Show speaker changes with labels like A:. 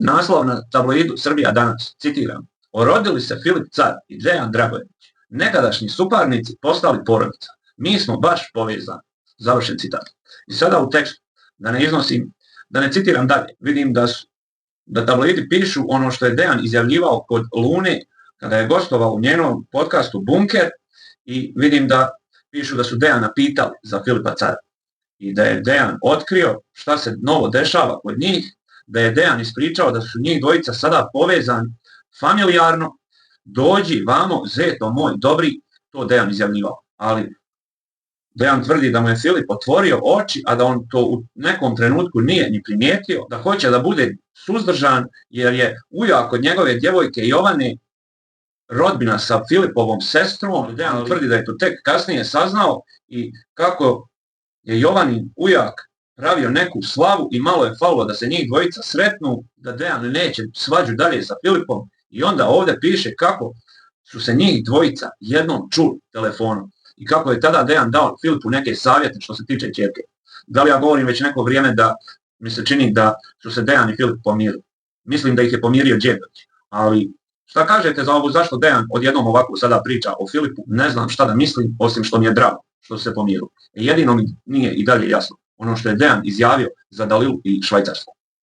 A: Naslov na tabloidu Srbija danas, citiram: "Orodili se Filip Car i Dejan Dragojević, nekadašnji suparnici postali porodica. Mi smo baš povezani." Završen citat. I sada u tekstu, da ne iznosim, da ne citiram dalje, vidim da tabloidi pišu ono što je Dejan izjavljivao kod Lune kada je gostovao u njenom podcastu Bunker, i vidim da pišu da su Dejana pitali za Filipa Cara i da je Dejan otkrio šta se novo dešava kod njih, da je Dejan ispričao da su njih dvojica sada povezani familijarno. "Dođi vamo, zeto moj dobri", to Dejan izjavljivao. Ali Dejan tvrdi da mu je Filip otvorio oči, a da on to u nekom trenutku nije ni primijetio, da hoće da bude suzdržan jer je ujak od njegove djevojke Jovane rodbina sa Filipovom sestrom. Dejan tvrdi da je to tek kasnije saznao i kako je Jovanin ujak pravio neku slavu i malo je falilo da se njih dvojica sretnu, da Dejan neće svađu dalje sa Filipom, i onda ovdje piše kako su se njih dvojica jednom čuli telefonom i kako je tada Dejan dao Filipu neke savjete što se tiče ćerke. Da li ja govorim već neko vrijeme da mi se čini da su se Dejan i Filip pomirili? Mislim da ih je pomirio Đedović, ali šta kažete za ovo, zašto Dejan odjednom ovako sada priča o Filipu? Ne znam šta da mislim, osim što mi je drago što se pomirili. Jedino mi nije i dalje jasno ono što je Dejan izjavio za Dalilu i Švajcarsku.